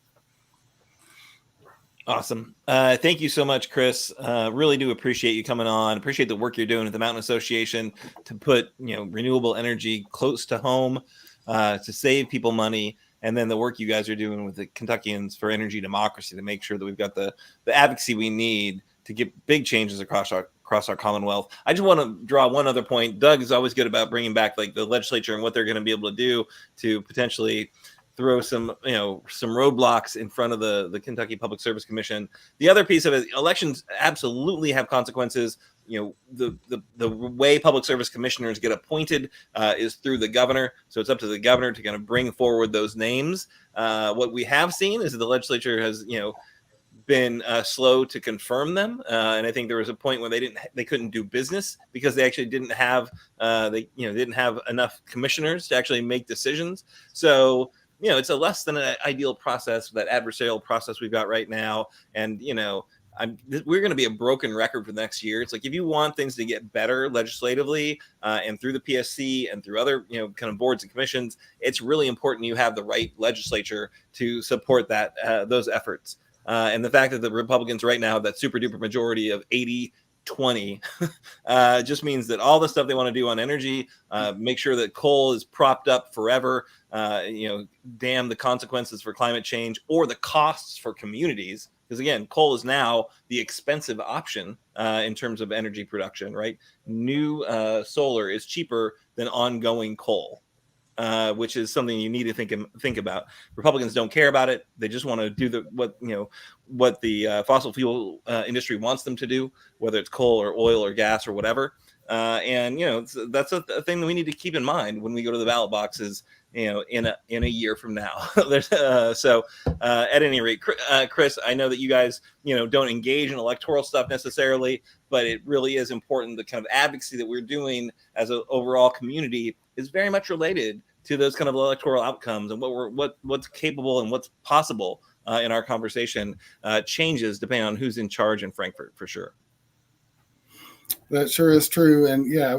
Awesome. Thank you so much, Chris. Really do appreciate you coming on. Appreciate the work you're doing at the Mountain Association to put renewable energy close to home. to save people money, and then the work you guys are doing with the Kentuckians for energy democracy to make sure that we've got the advocacy we need to get big changes across our Commonwealth. I just want to draw one other point. Doug is always good about bringing back like the legislature and what they're going to be able to do to potentially throw some roadblocks in front of the Kentucky Public Service Commission. The other piece of it, elections absolutely have consequences. The way public service commissioners get appointed is through the governor. So it's up to the governor to kind of bring forward those names. What we have seen is that the legislature has, been slow to confirm them, and I think there was a point where they couldn't do business because they actually didn't have didn't have enough commissioners to actually make decisions. So it's a less than an ideal process, that adversarial process we've got right now, and we're going to be a broken record for the next year. It's like, if you want things to get better legislatively and through the PSC and through other kind of boards and commissions, it's really important you have the right legislature to support that those efforts. And the fact that the Republicans right now have that super duper majority of 80-20 just means that all the stuff they want to do on energy, make sure that coal is propped up forever, damn the consequences for climate change or the costs for communities. Because again, coal is now the expensive option in terms of energy production, right? New solar is cheaper than ongoing coal. Which is something you need to think about. Republicans don't care about it. They just want to do what the fossil fuel industry wants them to do, whether it's coal or oil or gas or whatever. And that's a thing that we need to keep in mind when we go to the ballot boxes. In a year from now. So at any rate, Chris, I know that you guys don't engage in electoral stuff necessarily, but it really is important. The kind of advocacy that we're doing as an overall community is very much related to those kind of electoral outcomes, and what's capable and what's possible in our conversation changes depending on who's in charge in Frankfort, for sure. That sure is true. And yeah,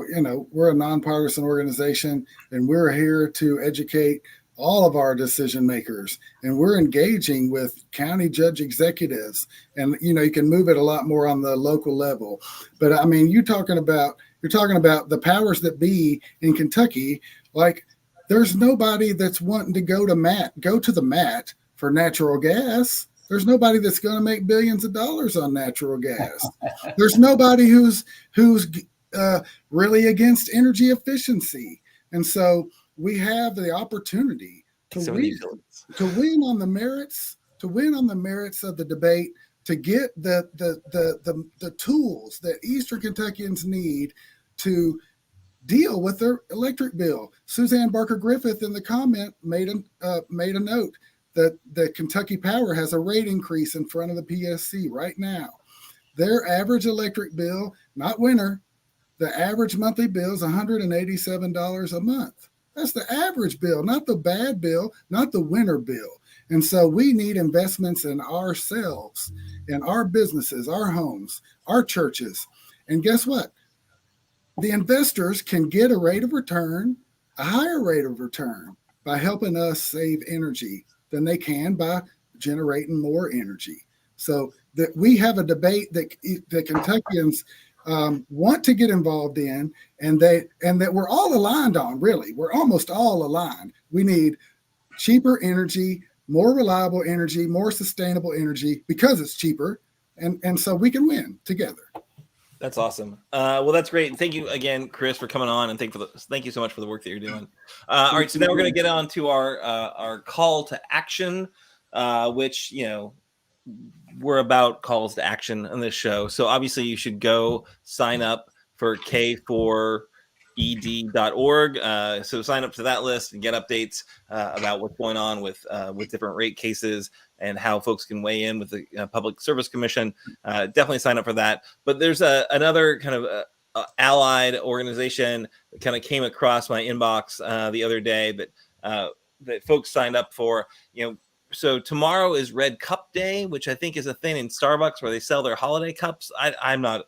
we're a nonpartisan organization, and we're here to educate all of our decision makers, and we're engaging with county judge executives, and you can move it a lot more on the local level. But I mean, you're talking about the powers that be in Kentucky. Like, there's nobody that's wanting to go to the mat for natural gas. There's nobody that's going to make billions of dollars on natural gas. There's nobody who's really against energy efficiency. And so we have the opportunity to win on the merits of the debate, to get the tools that Eastern Kentuckians need to deal with their electric bill. Suzanne Barker Griffith in the comment made a note that the Kentucky Power has a rate increase in front of the PSC right now. Their average electric bill, not winter, the average monthly bill is $187 a month. That's the average bill, not the bad bill, not the winter bill. And so we need investments in ourselves, in our businesses, our homes, our churches. And guess what? The investors can get a rate of return, a higher rate of return, by helping us save energy than they can by generating more energy. So that we have a debate that the Kentuckians want to get involved in, and that we're all aligned on. Really, we're almost all aligned. We need cheaper energy, more reliable energy, more sustainable energy, because it's cheaper, and so we can win together. That's awesome. Well, that's great. Thank you again, Chris, for coming on, and thank you so much for the work that you're doing. All right, so now we're going to get on to our call to action, which we're about calls to action on this show. So obviously, you should go sign up for K4ED.org. So sign up to that list and get updates about what's going on with different rate cases and how folks can weigh in with the Public Service Commission. Definitely sign up for that. But there's another kind of allied organization that kind of came across my inbox the other day that folks signed up for. So tomorrow is Red Cup Day, which I think is a thing in Starbucks where they sell their holiday cups. I'm not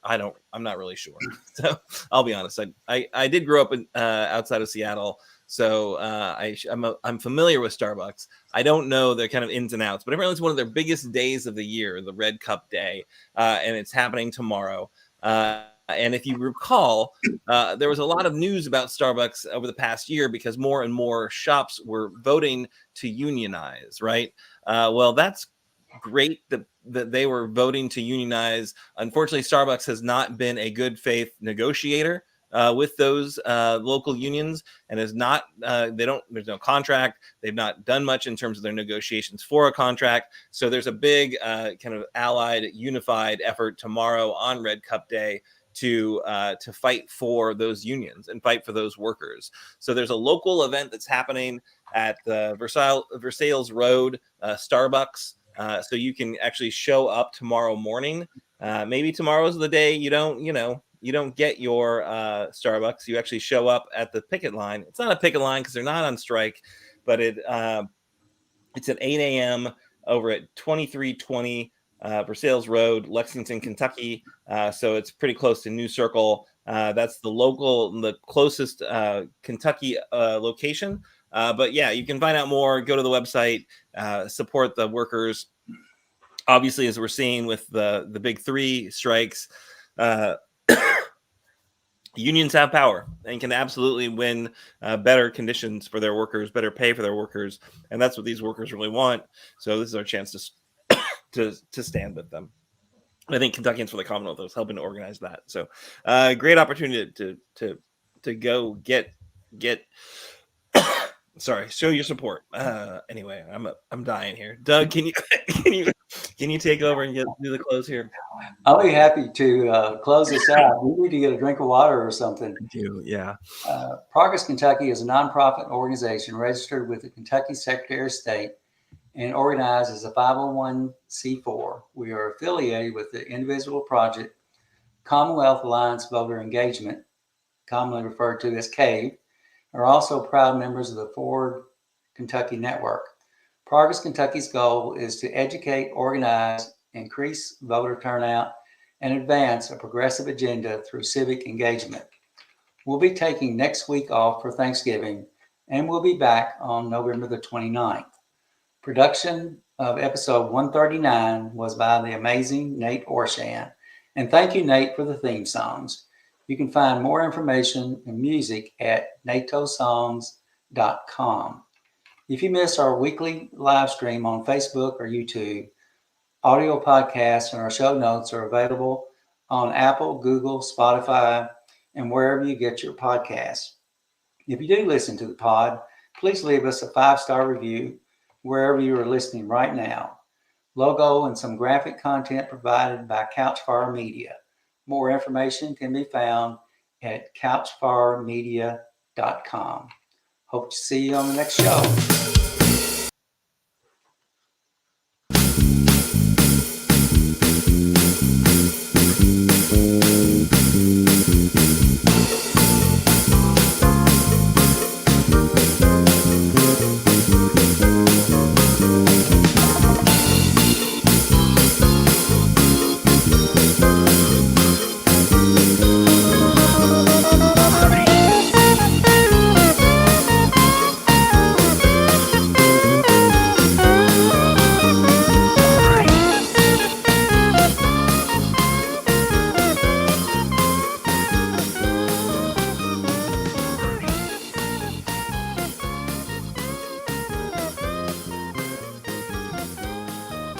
really sure. So I'll be honest. I did grow up outside of Seattle, so I'm familiar with Starbucks. I don't know their kind of ins and outs, but apparently it's one of their biggest days of the year, the Red Cup Day, and it's happening tomorrow. And if you recall, there was a lot of news about Starbucks over the past year because more and more shops were voting to unionize, right? Well, that's great that they were voting to unionize. Unfortunately, Starbucks has not been a good faith negotiator with those local unions, and is not. There's no contract. They've not done much in terms of their negotiations for a contract. So there's a big kind of allied, unified effort tomorrow on Red Cup Day to fight for those unions and fight for those workers. So there's a local event that's happening at the Versailles Road Starbucks. So you can actually show up tomorrow morning. Maybe tomorrow's the day you don't get your Starbucks. You actually show up at the picket line. It's not a picket line because they're not on strike, but it's at 8 a.m. over at 2320 Versailles Road, Lexington, Kentucky. So it's pretty close to New Circle. That's the closest Kentucky location. But yeah, you can find out more. Go to the website, support the workers. Obviously, as we're seeing with the big three strikes, unions have power and can absolutely win better conditions for their workers, better pay for their workers, and that's what these workers really want. So this is our chance to stand with them. I think Kentuckians for the Commonwealth was helping to organize that. So great opportunity to go get show your support. Anyway, I'm dying here. Doug, can you take over and do the close here? I'll be happy to close this out. We need to get a drink of water or something. Thank you. Yeah. Progress Kentucky is a nonprofit organization registered with the Kentucky Secretary of State and organized as a 501c4. We are affiliated with the individual project Commonwealth Alliance Voter Engagement, commonly referred to as CAVE, and are also proud members of the Forward Kentucky Network. Progress Kentucky's goal is to educate, organize, increase voter turnout, and advance a progressive agenda through civic engagement. We'll be taking next week off for Thanksgiving, and we'll be back on November the 29th. Production of episode 139 was by the amazing Nate Orshan. And thank you, Nate, for the theme songs. You can find more information and music at natosongs.com. If you missed our weekly live stream on Facebook or YouTube, audio podcasts and our show notes are available on Apple, Google, Spotify, and wherever you get your podcasts. If you do listen to the pod, please leave us a 5-star review wherever you are listening right now. Logo and some graphic content provided by Couchfire Media. More information can be found at couchfiremedia.com. Hope to see you on the next show.